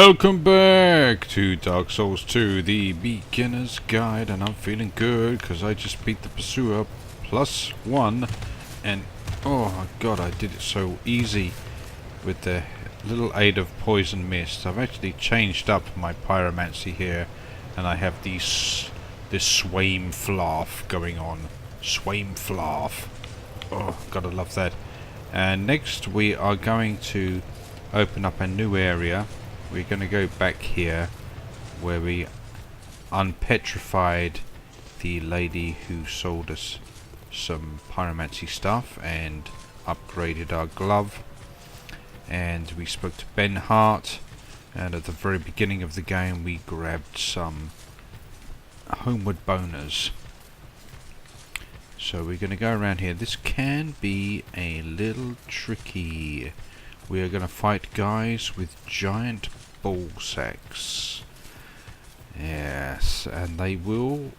Welcome back to Dark Souls 2, the beginner's guide, and I'm feeling good because I just beat the Pursuer +1, and oh my god, I did it so easy with the little aid of Poison Mist. I've actually changed up my Pyromancy here, and I have this Swame Flask going on. Swame Flask. Oh, gotta love that. And next we are going to open up a new area. We're going to go back here where we unpetrified the lady who sold us some pyromancy stuff and upgraded our glove. And we spoke to Ben Hart, and at the very beginning of the game we grabbed some homeward boners. So we're going to go around here. This can be a little tricky. We are going to fight guys with giant ball sacks. Yes, and they will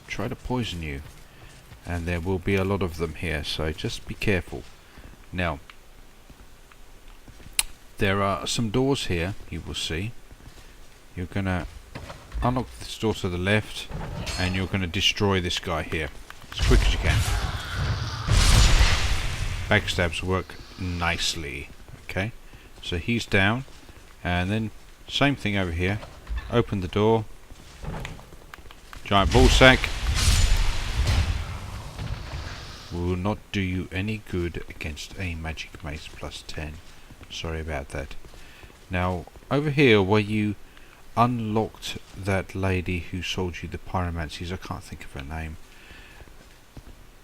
try to poison you. And there will be a lot of them here, so just be careful. Now, there are some doors here, you will see. You're going to unlock this door to the left, and you're going to destroy this guy here as quick as you can. Backstabs work nicely. Okay, so he's down, and then same thing over here. Open the door. Giant ball sack will not do you any good against a magic mace +10. Sorry about that. Now over here where you unlocked that lady who sold you the pyromancies, I can't think of her name.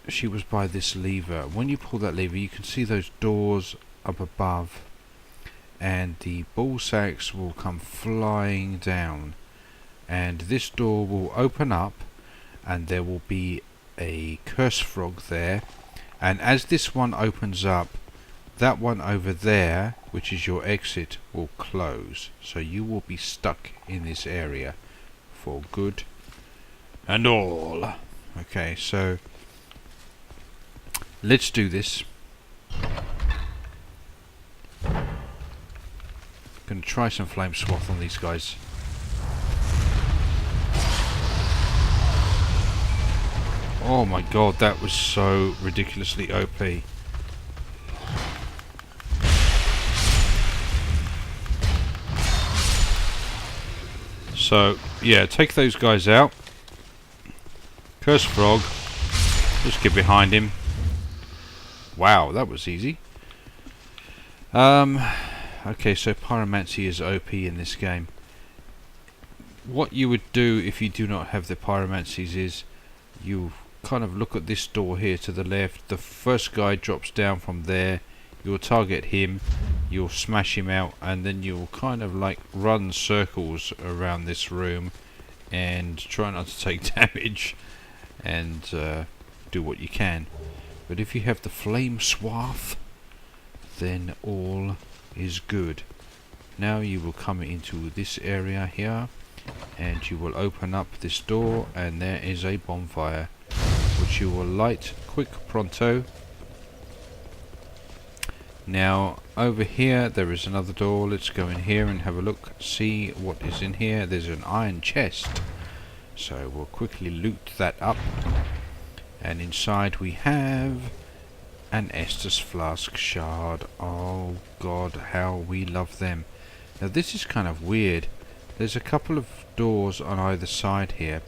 She was by this lever. When you pull that lever, you can see those doors up above, and the ball sacks will come flying down, and this door will open up, and there will be a curse frog there, and as this one opens up, that one over there, which is your exit, will close, so you will be stuck in this area for good and all. Okay, so let's do this. Gonna try some flame swath on these guys. Oh my god, that was so ridiculously OP. So yeah, take those guys out. Curse frog. Just get behind him. Wow, that was easy. Okay, so pyromancy is OP in this game. What you would do if you do not have the pyromancies is you kind of look at this door here to the left. The first guy drops down from there. You'll target him, you'll smash him out, and then you'll kind of like run circles around this room and try not to take damage and do what you can. But if you have the flame swath, then all is good. Now you will come into this area here, and you will open up this door, and there is a bonfire which you will light quick pronto. Now over here there is another door. Let's go in here and have a look, see what is in here. There's an iron chest, so we'll quickly loot that up, and inside we have an Estus Flask shard. Oh god, how we love them. Now this is kind of weird. There's a couple of doors on either side here.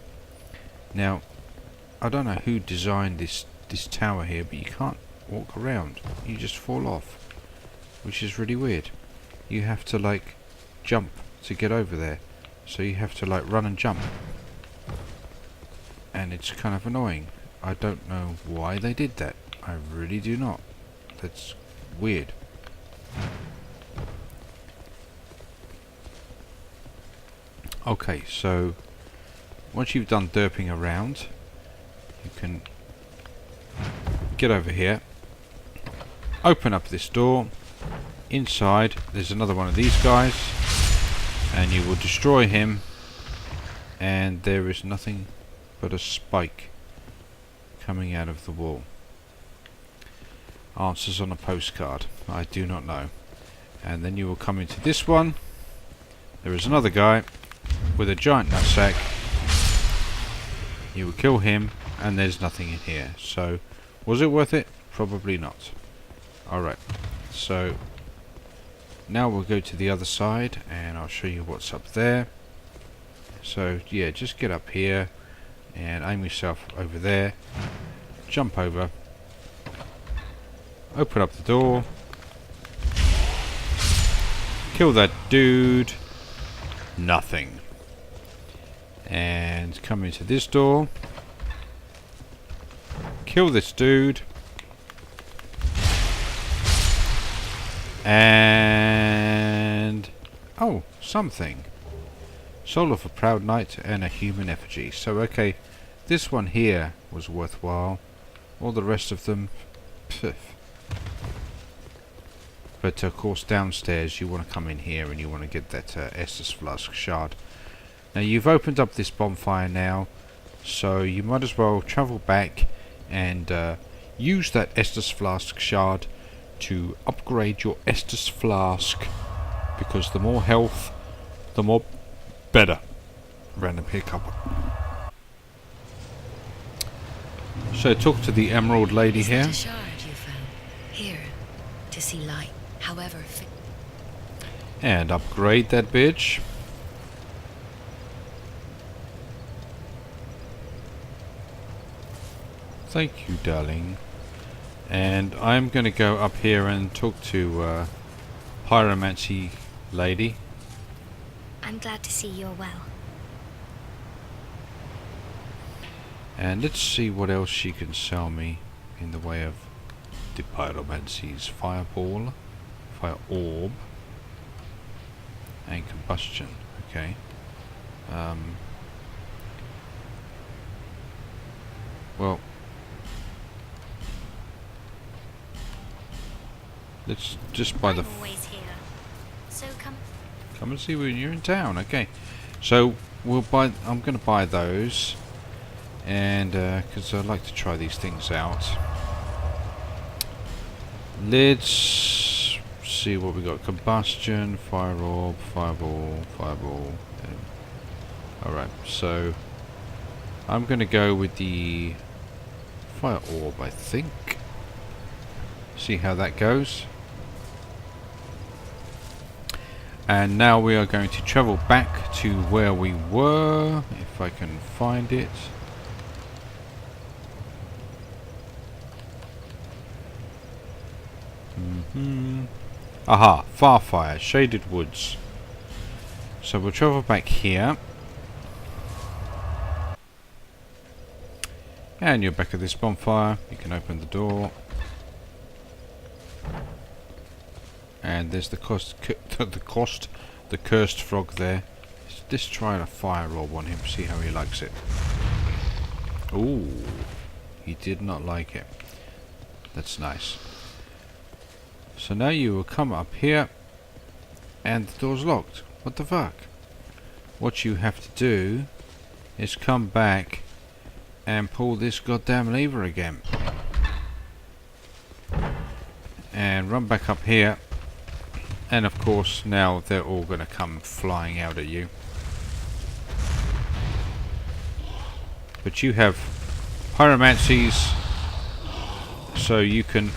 Now I don't know who designed this tower here, but you can't walk around. You just fall off, which is really weird. You have to like jump to get over there, so you have to like run and jump, and it's kind of annoying. I don't know why they did that. I really do not. That's weird. Okay, so once you've done derping around, you can get over here, open up this door. Inside there's another one of these guys, and you will destroy him, and there is nothing but a spike coming out of the wall. Answers on a postcard. I do not know. And then you will come into this one, there is another guy with a giant nutsack. You will kill him, and there's nothing in here. So, was it worth it? Probably not. Alright, so now we'll go to the other side, and I'll show you what's up there. So, yeah, just get up here, and aim yourself over there. Jump over. Open up the door. Kill that dude. Nothing. And come into this door. Kill this dude. And... oh, something. Soul of a proud knight and a human effigy. So, okay, this one here was worthwhile. All the rest of them... pff. But of course downstairs you want to come in here and you want to get that Estus Flask shard. Now you've opened up this bonfire now, so you might as well travel back and use that Estus Flask shard to upgrade your Estus Flask, because the more health, the more better. Random hiccup. So talk to the Emerald Lady here. A shard you found here to see light, however. And upgrade that bitch. Thank you, darling. And I'm going to go up here and talk to Pyromancy Lady. I'm glad to see you're well. And let's see what else she can sell me in the way of the Pyromancy's fireball, fire orb, and combustion. Okay. Well, let's just buy the. I'm always here, so come and see when you're in town. Okay. So we'll buy. I'm going to buy those. And because I like to try these things out, let's see what we got. Combustion, fire orb, fireball, fireball. Alright, so I'm going to go with the fire orb, I think. See how that goes. And now we are going to travel back to where we were, if I can find it. Aha, Farfire, Shaded Woods. So we'll travel back here. And you're back at this bonfire. You can open the door. And there's the cursed frog there. Let's try a fire orb on him, see how he likes it. Ooh, he did not like it. That's nice. So now you will come up here and the door's locked. What the fuck? What you have to do is come back and pull this goddamn lever again. And run back up here. And of course now they're all going to come flying out at you. But you have pyromancies, so you can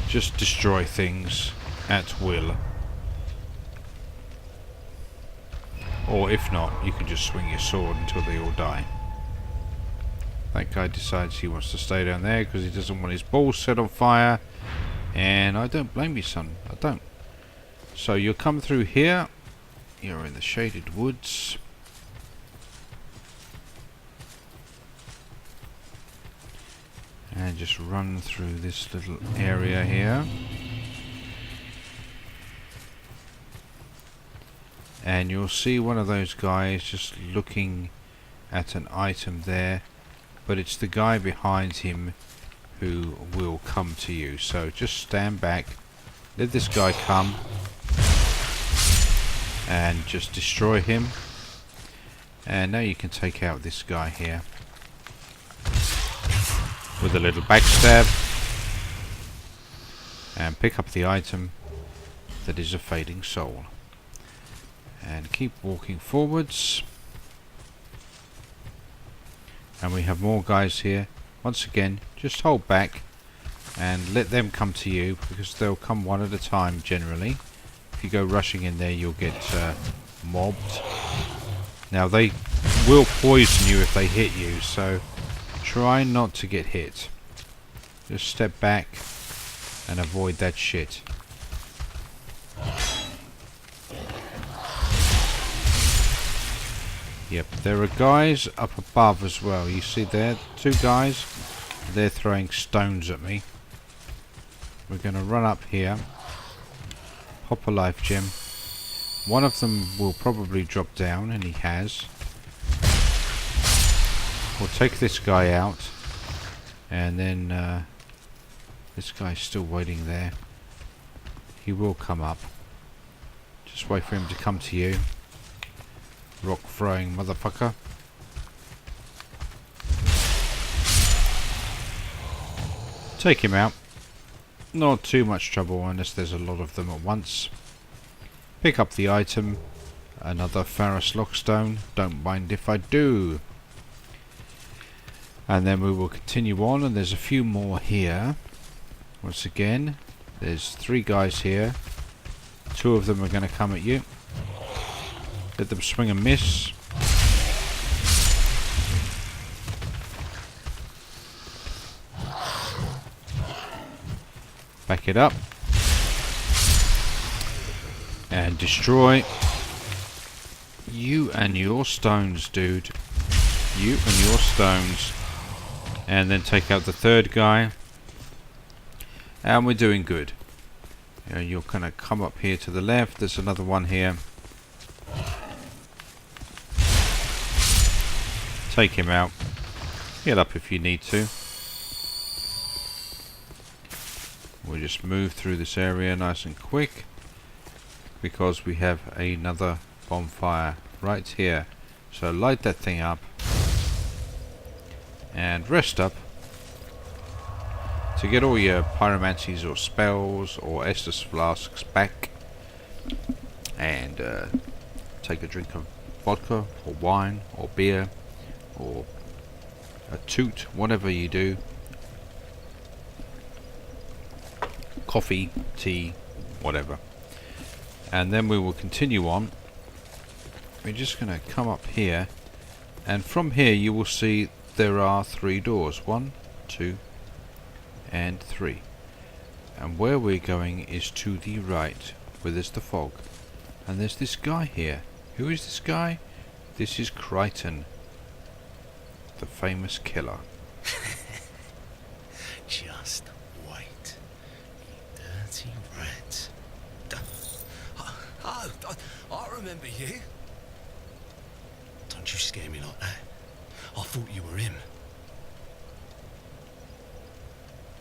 just destroy things at will. Or if not, you can just swing your sword until they all die. That guy decides he wants to stay down there because he doesn't want his balls set on fire. And I don't blame you, son. I don't. So you'll come through here. You're in the Shaded Woods. And just run through this little area here. And you'll see one of those guys just looking at an item there. But it's the guy behind him who will come to you. So just stand back. Let this guy come. And just destroy him. And now you can take out this guy here. With a little backstab. And pick up the item that is a fading soul. And keep walking forwards. And we have more guys here. Once again, just hold back and let them come to you, because they'll come one at a time generally. If you go rushing in there, you'll get mobbed. Now they will poison you if they hit you, so try not to get hit. Just step back and avoid that shit. Yep, there are guys up above as well. You see there, 2 guys. They're throwing stones at me. We're going to run up here. Pop a life gem. One of them will probably drop down, and he has. We'll take this guy out. And then this guy's still waiting there. He will come up. Just wait for him to come to you. Rock throwing motherfucker. Take him out. Not too much trouble unless there's a lot of them at once. Pick up the item. Another Ferrous Lockstone. Don't mind if I do. And then we will continue on, and there's a few more here. Once again, there's 3 guys here. 2 of them are going to come at you. Let them swing and miss. Back it up. And destroy. You and your stones, dude. You and your stones. And then take out the 3rd guy. And we're doing good. You're going to come up here to the left. There's another one here. Take him out. Get up if you need to. We'll just move through this area nice and quick, because we have another bonfire right here. So light that thing up and rest up to get all your pyromancies or spells or Estus Flasks back, and take a drink of vodka or wine or beer or a toot, whatever you do. Coffee, tea, whatever. And then we will continue on. We're just going to come up here, and from here you will see there are 3 doors. 1, 2 and 3. And where we're going is to the right, where there's the fog. And there's this guy here. Who is this guy? This is Crichton, the famous killer. Just wait, you dirty rat. I remember you. Don't you scare me like that. I thought you were him.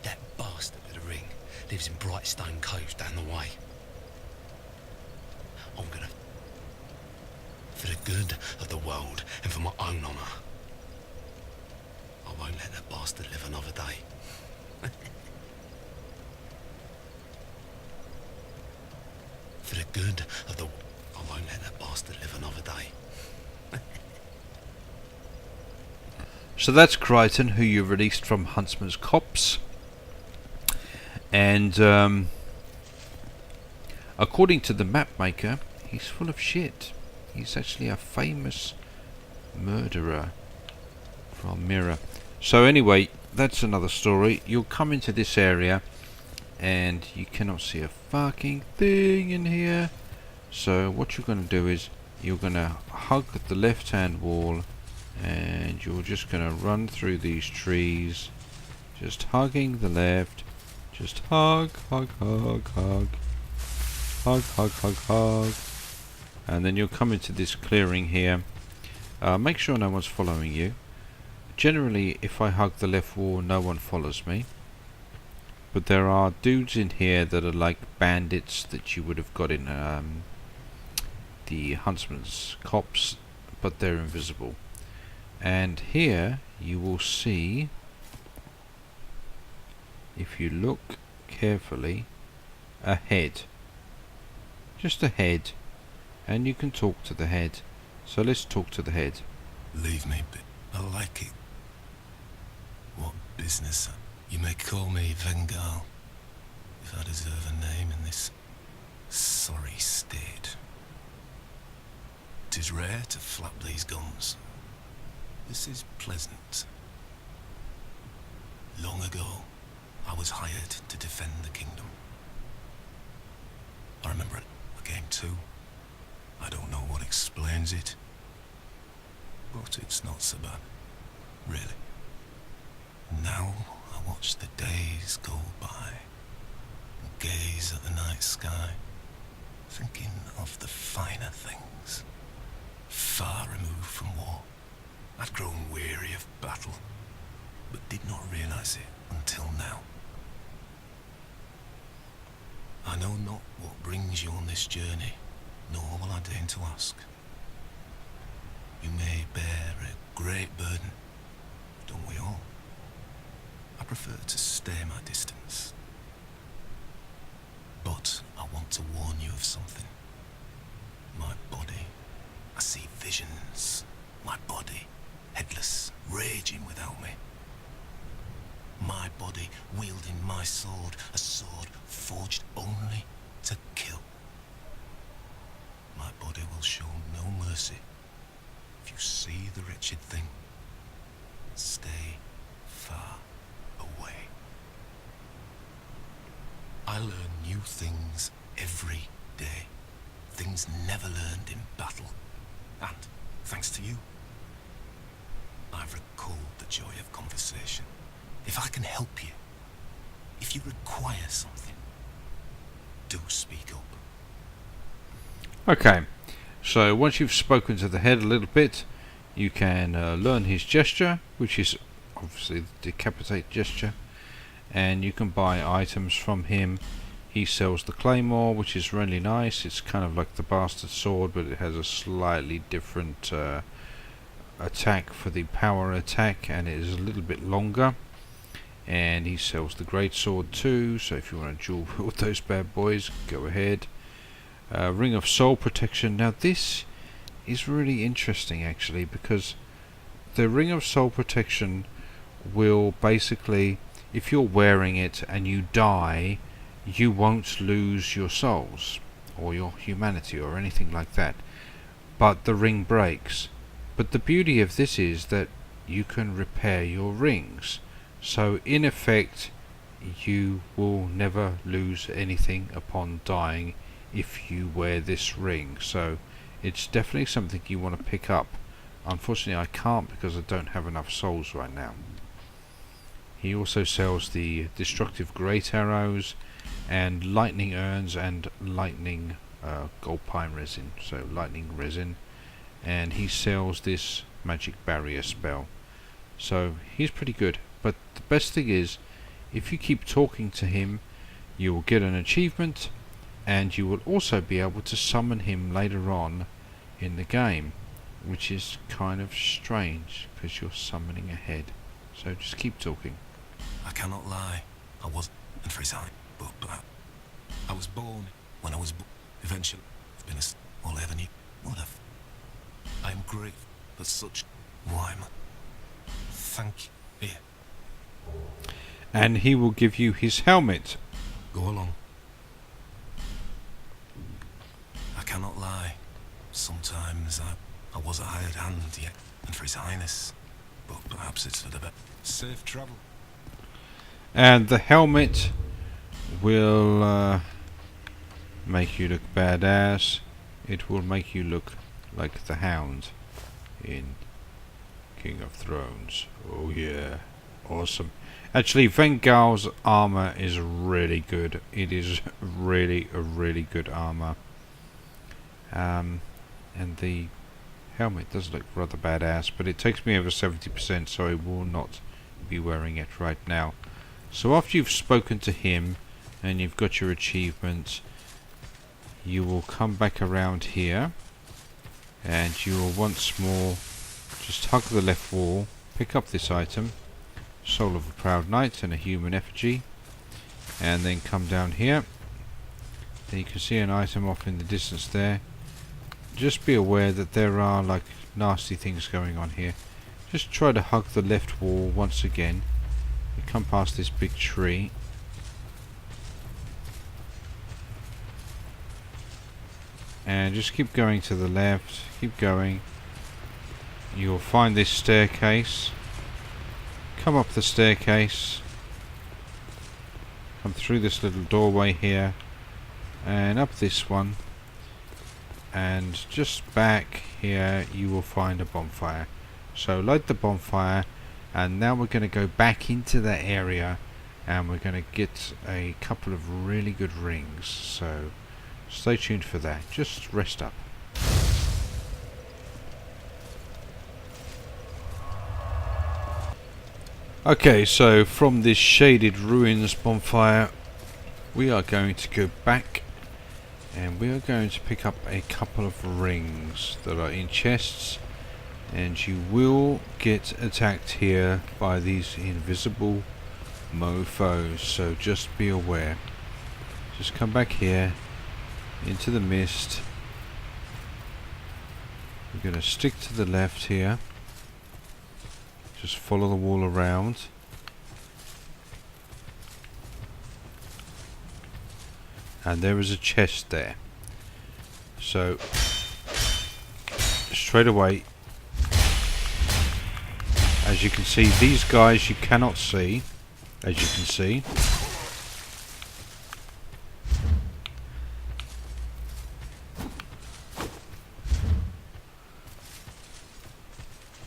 That bastard with the ring lives in Brightstone Cove down the way. I'm gonna... For the good of the world and for my own honour, I won't let that bastard live another day. For the good of the... I won't let that bastard live another day. So that's Crichton, who you released from Huntsman's Copse. And according to the map maker, he's full of shit. He's actually a famous murderer from Mirror. So anyway, that's another story. You'll come into this area and you cannot see a fucking thing in here. So what you're going to do is you're going to hug the left hand wall, and you're just going to run through these trees, just hugging the left. Just hug, hug, hug, hug, hug, hug, hug, hug, and then you'll come into this clearing here. Make sure no one's following you. Generally, if I hug the left wall, no one follows me. But there are dudes in here that are like bandits that you would have got in the Huntsman's Copse, but they're invisible. And here you will see, if you look carefully, a head. Just a head. and you can talk to the head. So let's talk to the head. Leave me, but I like it. What business? You may call me Vengarl, if I deserve a name in this sorry state. 'Tis rare to flap these gums. This is pleasant. Long ago, I was hired to defend the kingdom. I remember it. I came to. I don't know what explains it, but it's not so bad, really. Now I watch the days go by and gaze at the night sky, thinking of the finer things, far removed from war. I'd grown weary of battle, but did not realize it until now. I know not what brings you on this journey, nor will I deign to ask. You may bear a great burden, don't we all? I prefer to stay my distance. But I want to warn you of something. My body, I see visions. My body, headless, raging without me. My body wielding my sword, a sword forged only to kill. My body will show no mercy. If you see the wretched thing, stay far away. I learn new things every day. Things never learned in battle. And, thanks to you, I've recalled the joy of conversation. If I can help you, if you require something, do speak up. Okay, so once you've spoken to the head a little bit, you can learn his gesture, which is obviously the decapitate gesture, and you can buy items from him. He sells the claymore, which is really nice. It's kind of like the bastard sword, but it has a slightly different attack for the power attack, and it is a little bit longer. And he sells the great sword too, so if you want to dual wield those bad boys, go ahead. Ring of soul protection. Now this is really interesting actually, because the ring of soul protection will basically, if you're wearing it and you die, you won't lose your souls or your humanity or anything like that, but the ring breaks. But the beauty of this is that you can repair your rings, so in effect you will never lose anything upon dying if you wear this ring. So it's definitely something you want to pick up. Unfortunately I can't because I don't have enough souls right now. He also sells the destructive great arrows and lightning urns and lightning gold pine resin, so lightning resin, and he sells this magic barrier spell. So he's pretty good, but the best thing is if you keep talking to him you will get an achievement, and you will also be able to summon him later on in the game, which is kind of strange because you're summoning a head. So just keep talking. I cannot lie. I was and for his eye, but I was born when I was eventually I've been all I ever need. What I am grateful for such. Why am I? Thank you. Here. And he will give you his helmet. Go along. I cannot lie. Sometimes I was a hired hand, yet, and for his highness. But perhaps it's for the best. Safe travel. And the helmet will make you look badass. It will make you look like the Hound in King of Thrones. Oh yeah, awesome. Actually, Vengarl's armor is really good. It is really a really good armor. And the helmet does look rather badass, but it takes me over 70%, so I will not be wearing it right now. So after you've spoken to him and you've got your achievement, you will come back around here and you will once more just hug the left wall, pick up this item, Soul of a Proud Knight and a human effigy, and then come down here. Then you can see an item off in the distance there. just be aware that there are like nasty things going on here. Just try to hug the left wall once again. You come past this big tree. And just keep going to the left, keep going. You'll find this staircase. Come up the staircase. Come through this little doorway here. And up this one. And just back here you will find a bonfire. So light the bonfire. And now we're going to go back into that area. And we're going to get a couple of really good rings. So stay tuned for that. Just rest up. Okay, so from this shaded ruins bonfire we are going to go back and we are going to pick up a couple of rings that are in chests, and you will get attacked here by these invisible mofos, so just be aware. Just come back here into the mist. We're going to stick to the left here. Just follow the wall around. And there is a chest there. So straight away, as you can see, these guys you cannot see, as you can see.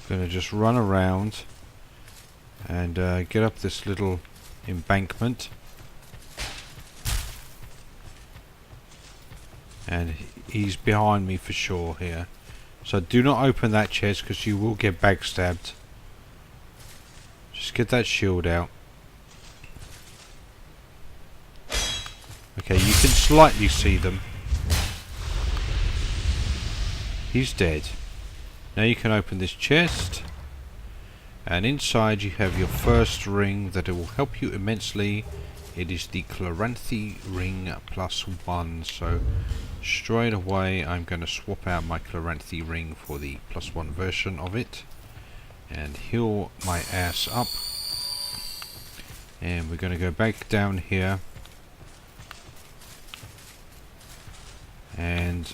Gonna just run around and get up this little embankment, and he's behind me for sure here, so do not open that chest because you will get backstabbed. Just get that shield out. Okay, you can slightly see them. He's dead. Now you can open this chest, and inside you have your first ring that it will help you immensely. It is the Chloranthy ring +1, so straight away I'm going to swap out my Chloranthy ring for the +1 version of it and heal my ass up. And we're going to go back down here, and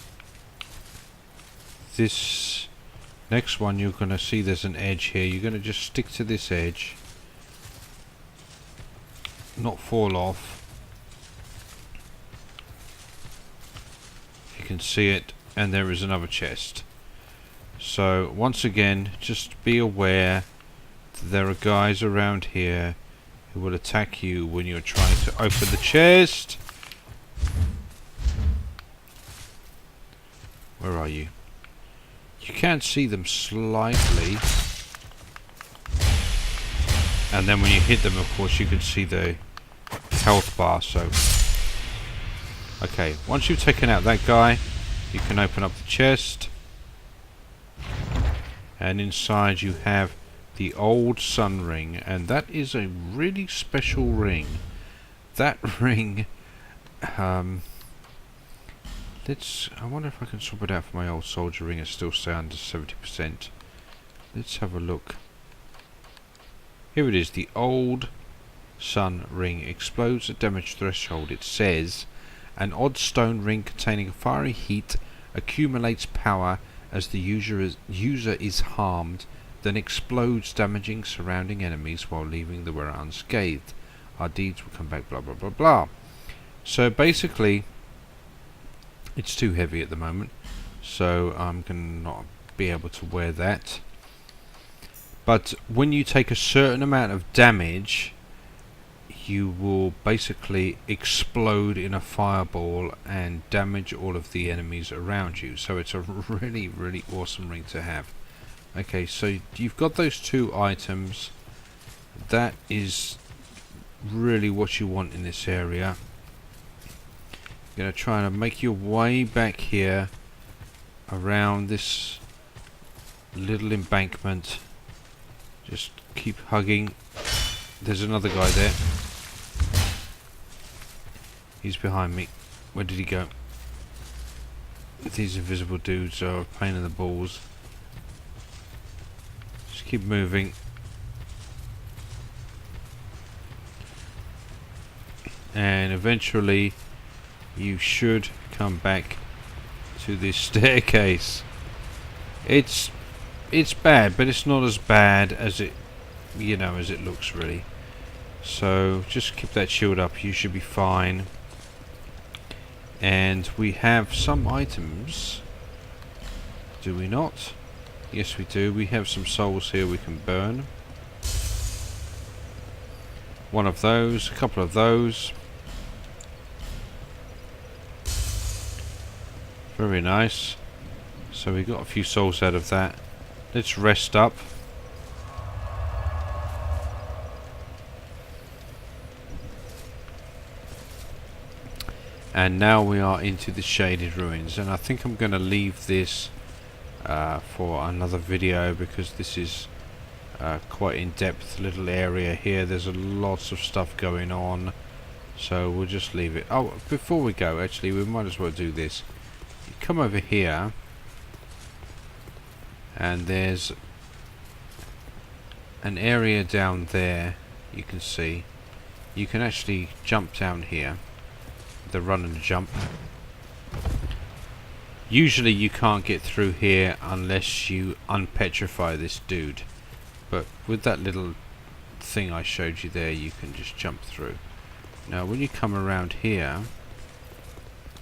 this next one you're going to see there's an edge here. You're going to just stick to this edge, not fall off. You can see it, and there is another chest. So once again, just be aware that there are guys around here who will attack you when you're trying to open the chest. Where are you? You can see them slightly, and then when you hit them, of course, you can see the health bar. So okay, once you've taken out that guy, you can open up the chest, and inside you have the old sun ring, and that is a really special ring. That ring, I wonder if I can swap it out for my old soldier ring and still stay under 70%. Let's have a look. Here it is, the old sun ring. Explodes at damage threshold. It says, an odd stone ring containing fiery heat accumulates power as the user is harmed, then explodes, damaging surrounding enemies while leaving the wearer unscathed. Our deeds will come back, blah blah blah blah. So basically, it's too heavy at the moment, so I'm going to not be able to wear that. But when you take a certain amount of damage, you will basically explode in a fireball and damage all of the enemies around you. So it's a really, really awesome ring to have. Okay, so you've got those two items. That is really what you want in this area. You're going to try and make your way back here around this little embankment. Just keep hugging. There's another guy there. He's behind me. Where did he go? These invisible dudes are a pain in the balls. Just keep moving. And eventually you should come back to this staircase. It's bad, but it's not as bad as it, you know, as it looks really. So just keep that shield up, you should be fine. And we have some items, do we not? Yes we do. We have some souls here we can burn. One of those, a couple of those. Very nice. So we got a few souls out of that. Let's rest up. And now we are into the shaded ruins, and I think I'm going to leave this for another video, because this is quite in-depth little area here. There's lots of stuff going on, so we'll just leave it. Oh, before we go, actually, we might as well do this. You come over here, and there's an area down there. You can see you can actually jump down here, the run and jump. Usually you can't get through here unless you unpetrify this dude, but with that little thing I showed you there, you can just jump through. Now when you come around here,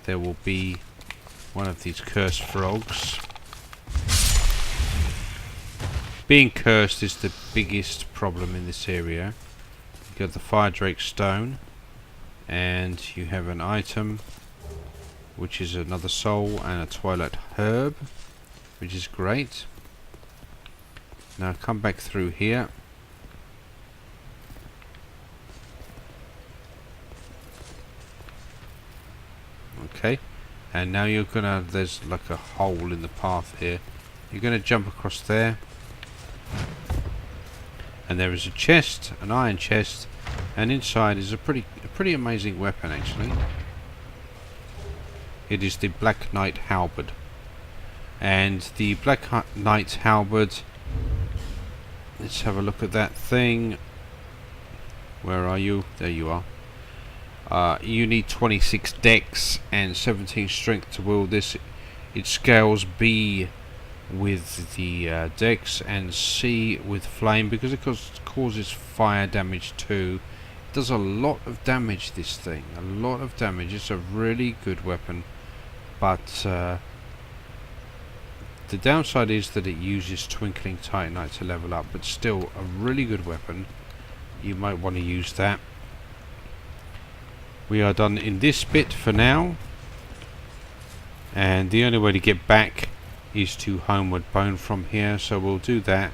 there will be one of these cursed frogs. Being cursed is the biggest problem in this area. You got the fire drake stone, and you have an item which is another soul and a twilight herb, which is great. Now come back through here. Okay, and now you're gonna, there's like a hole in the path here. You're gonna jump across there, and there is a chest, an iron chest, and inside is a pretty amazing weapon actually. It is the Black Knight Halberd, and the Black Knight Halberd, let's have a look at that thing. Where are you? There you are. You need 26 dex and 17 strength to wield this. It scales B with the dex and C with flame, because it causes fire damage too. It does a lot of damage, this thing, a lot of damage. It's a really good weapon, but the downside is that it uses Twinkling Titanite to level up, but still a really good weapon. You might want to use that. We are done in this bit for now, and the only way to get back is to Homeward Bone from here, so we'll do that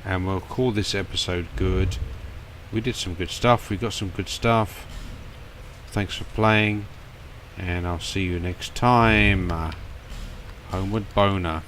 and we'll call this episode good. We did some good stuff, we got some good stuff. Thanks for playing, and I'll see you next time. Homeward Boner.